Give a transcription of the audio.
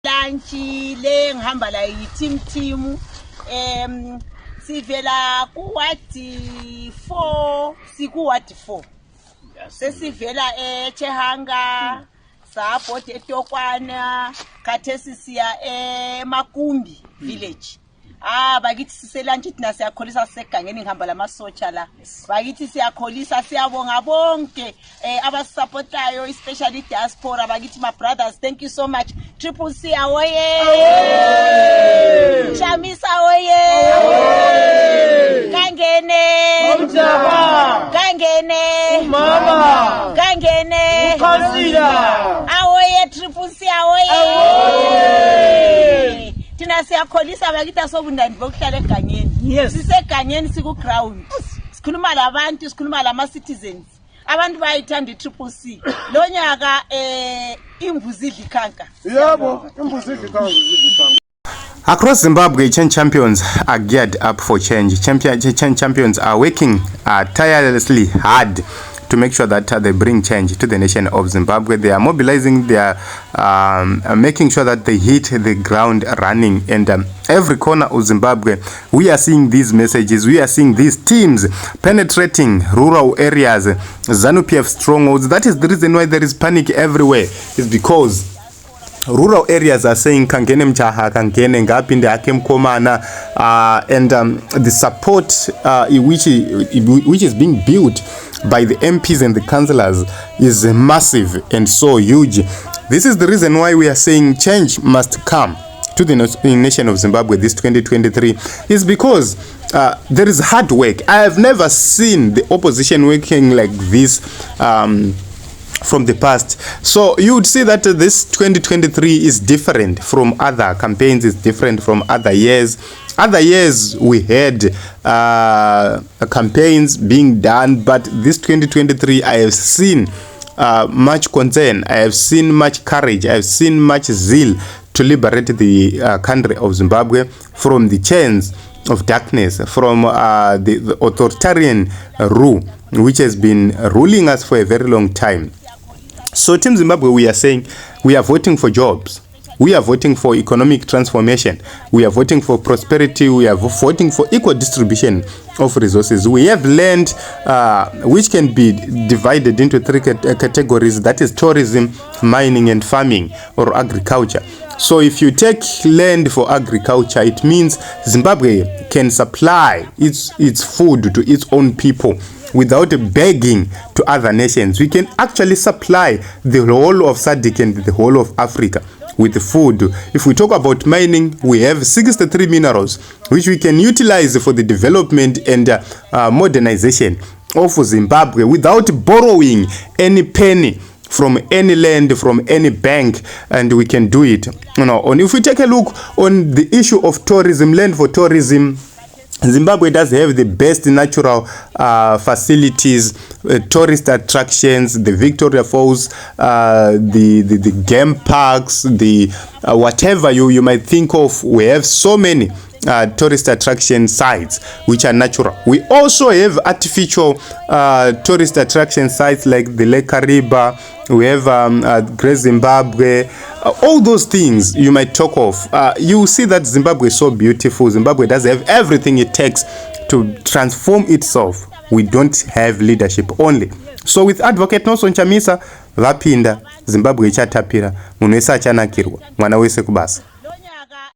Tanchi le ngihamba la team sivela ku ward 4 siku ward 4 sesivela eChehanga sabhoda eTokwana khathesi siya eMakumbi village. Bakithi siselunch thina siyakholisa sisegangeni ngihamba lamasotsha la. Bakithi siyakholisa siyabonga bonke abasupportayo especially diaspora. Bakithi my brothers, thank you so much. Triple C awoye. Chamisa awoye. Kangene. Kangene. Mama. Kangene. Ukasila. Awoye Triple C awoye. Tina siyakholisa bakithi asobundandi bokuhlala egangeni. Yes. Sisegangeni siku ground. Sikhuluma labantu, sikhuluma lama citizens. Abantu bayithanda iTriple C. Lo nyaka imbuzi idlikhanka. Yebo, imbuzi idlikhanka. Across Zimbabwe, change champions are geared up for change. Change champions are working tirelessly hard to make sure that they bring change to the nation of Zimbabwe. They are mobilizing, they are making sure that they hit the ground running. And every corner of Zimbabwe, we are seeing these messages, we are seeing these teams penetrating rural areas, ZANU-PF strongholds. That is the reason why there is panic everywhere. It's because rural areas are saying kangene mchaha kangene ngapinde ake mkomana and the support which is being built by the MPs and the councillors is massive and so huge. This is the reason why we are saying change must come to the nation of Zimbabwe this 2023 is because there is hard work. I have never seen the opposition working like this from the past. So you would see that this 2023 is different from other campaigns, is different from other years. Other years we had campaigns being done, but this 2023 I have seen much concern, I have seen much courage, I have seen much zeal to liberate the country of Zimbabwe from the chains of darkness, from the authoritarian rule which has been ruling us for a very long time. So Team Zimbabwe, we are saying we are voting for jobs. We are voting for economic transformation. We are voting for prosperity. We are voting for equal distribution of resources. We have land which can be divided into three categories. That is tourism, mining, and farming or agriculture. So if you take land for agriculture, it means Zimbabwe can supply its food to its own people without begging to other nations. We can actually supply the whole of SADC and the whole of Africa with food. If we talk about mining, we have 63 minerals which we can utilize for the development and modernization of Zimbabwe without borrowing any penny from any land, from any bank, and we can do it. And if we take a look on the issue of tourism, land for tourism, Zimbabwe does have the best natural facilities, tourist attractions, the Victoria Falls, the game parks, the whatever you might think of. We have so many tourist attraction sites which are natural. We also have artificial tourist attraction sites like the Lake Kariba. We have Great Zimbabwe. All those things you might talk of. You see that Zimbabwe is so beautiful. Zimbabwe does have everything it takes to transform itself. We don't have leadership only. So with Advocate Nelson Chamisa, vapinda Zimbabwe ichatapira, munhu wese achanakirwa, mwana wese kubasa.